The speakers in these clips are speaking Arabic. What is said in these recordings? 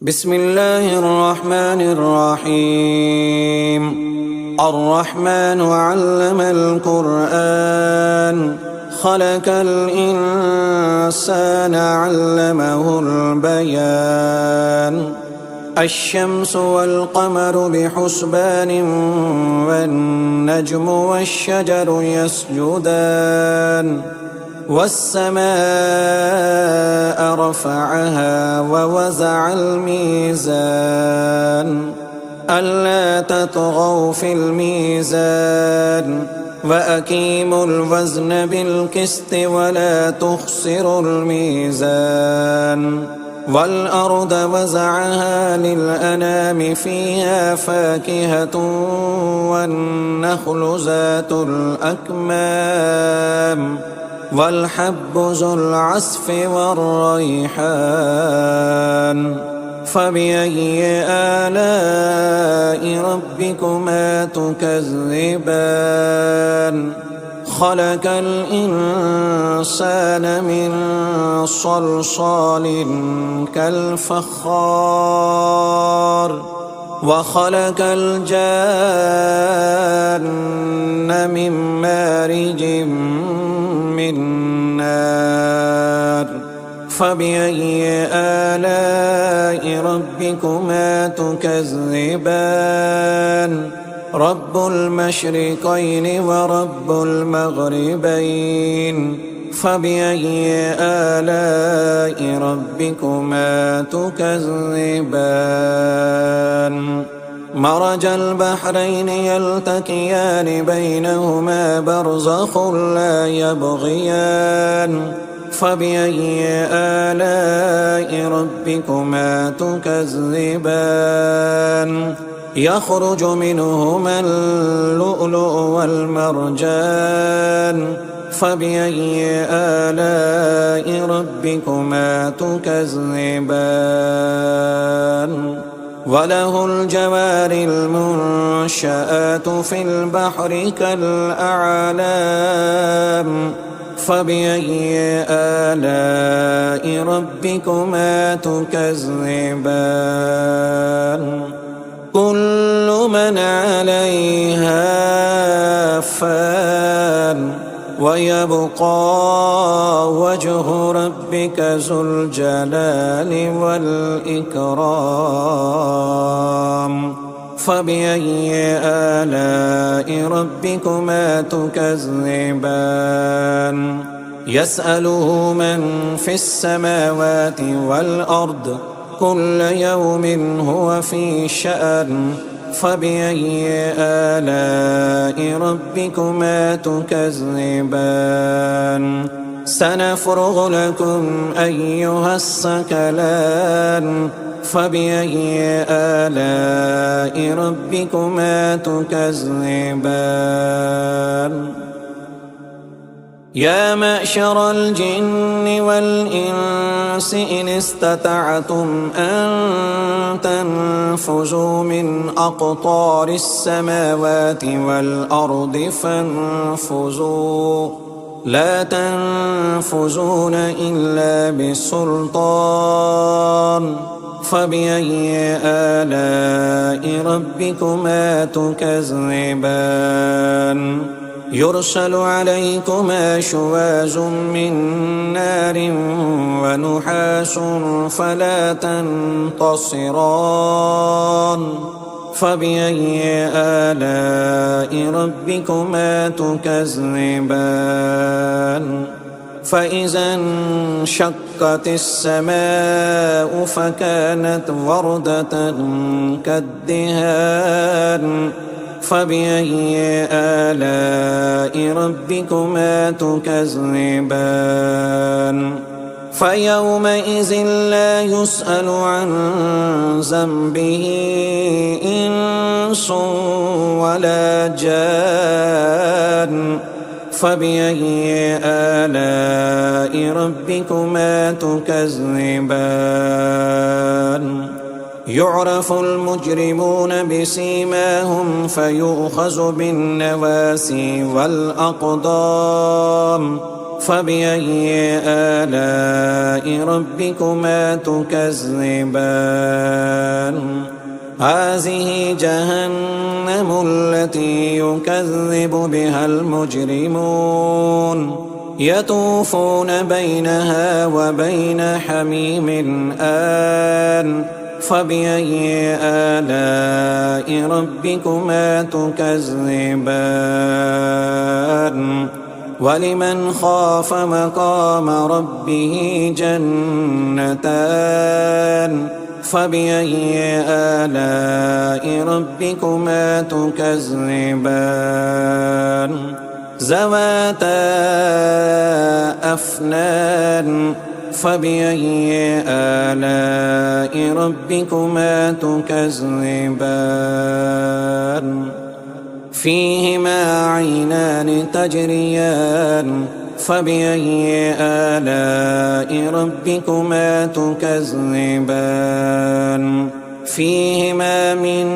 بسم الله الرحمن الرحيم. الرحمن علم القرآن خلق الإنسان علمه البيان. الشمس والقمر بحسبان والنجم والشجر يسجدان والسماء رفعها ووزع الميزان ألا تطغوا في الميزان وأقيموا الوزن بالقسط ولا تخسروا الميزان. والأرض وزعها للأنام فيها فاكهة والنخل ذات الأكمام والحب ذو العصف والريحان. فبأي آلاء ربكما تكذبان؟ خلق الإنسان من صلصال كالفخار وخلق الجان من مارج من نار. فبأي آلاء ربكما تكذبان؟ رب المشرقين ورب المغربين. فبأي آلاء ربكما تكذبان؟ مرج البحرين يلتقيان بينهما برزخ لا يبغيان. فبأي آلاء ربكما تكذبان؟ يخرج منهما اللؤلؤ والمرجان. فبأي آلاء ربكما تكذبان؟ وله الجوار المنشآت في البحر كالأعلام. فبأي آلاء ربكما تكذبان؟ كل من عليها فان ويبقى وجه ربك ذو الجلال والإكرام. فبأي آلاء ربكما تكذبان؟ يسأله من في السماوات والأرض كل يوم هو في شأن. فبأي آلاء ربكما تكذبان؟ سنفرغ لكم أيها الثقلان. فبأي آلاء ربكما تكذبان؟ يا معشر الجن والإنس إن استطعتم أن تنفذوا من أقطار السماوات والأرض فانفذوا لا تنفذون إلا بسلطان. فبأي آلاء ربكما تكذبان؟ يرسل عليكما شواظ من نار ونحاس فلا تنتصران. فبأي آلاء ربكما تكذبان؟ فإذا انشقت السماء فكانت وردة كالدهان. فبأي آلاء ربكما تكذبان؟ فيومئذ لا يسأل عن ذنبه إنس ولا جان. فبأي آلاء ربكما تكذبان؟ يعرف المجرمون بسيماهم فيؤخذ بالنواسي والأقدام. فبأي آلاء ربكما تكذبان هذه جهنم التي يكذب بها المجرمون يطوفون بينها وبين حميم آن فبأي آلاء ربكما تكذبان ولمن خاف مقام ربه جنتان فبأي آلاء ربكما تكذبان ذواتا أفنان فبأي آلاء ربكما تكذبان فيهما عينان تجريان فبأي آلاء ربكما تكذبان فيهما من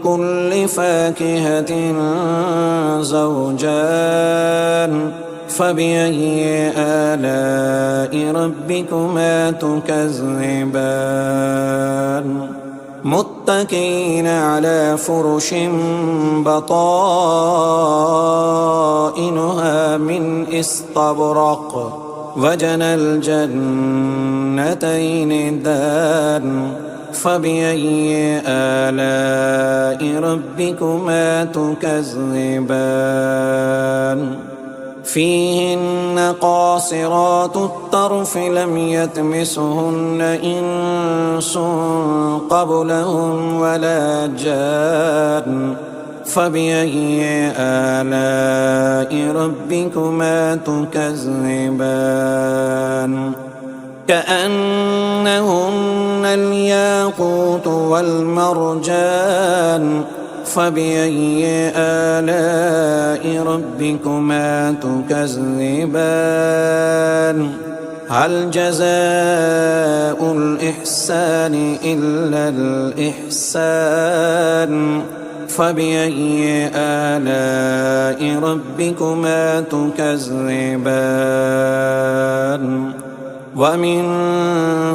كل فاكهة زوجان فبأي آلاء ربكما تكذبان متكئين على فرش بطائنها من استبرق وجنى الجنتين دان فبأي آلاء ربكما تكذبان فيهن قاصرات الطرف لم يطمثهن إنس قبلهم ولا جان فبأي آلاء ربكما تكذبان كأنهن الياقوت والمرجان فبأي آلاء ربكما تكذبان هل جزاء الإحسان إلا الإحسان فبأي آلاء ربكما تكذبان ومن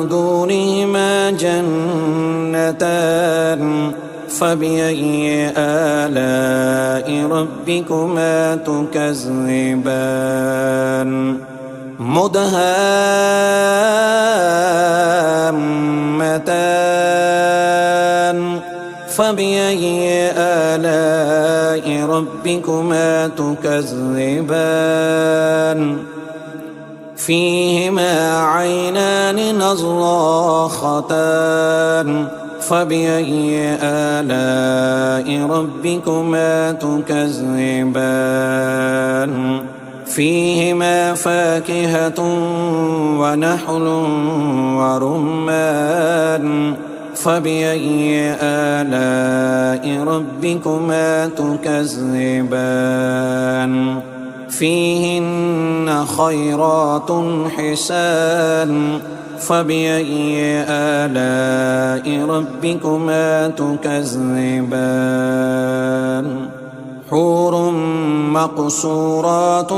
دونهما جنتان فبأي آلاء ربكما تكذبان مدهامتان فبأي آلاء ربكما تكذبان فيهما عينان نضاختان فبأي آلاء ربكما تكذبان فيهما فاكهة ونحل ورمان فبأي آلاء ربكما تكذبان فيهن خيرات حسان فبأي آلاء ربكما تكذبان حور مقصورات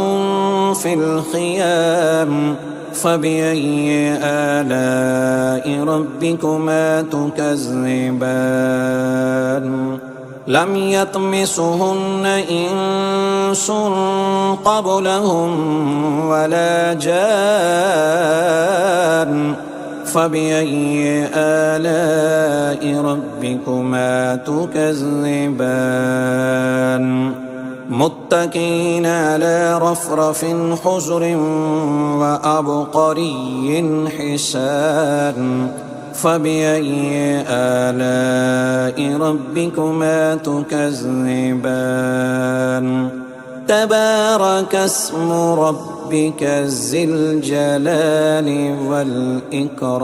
في الخيام فبأي آلاء ربكما تكذبان لم يطمثهن إنس قبلهم ولا جان فبأي آلاء ربكما تكذبان متكئين على رفرف خضر وعبقري حسان فبأي آلاء ربكما تكذبان تبارك اسم ربك ذي الجلال والإكرام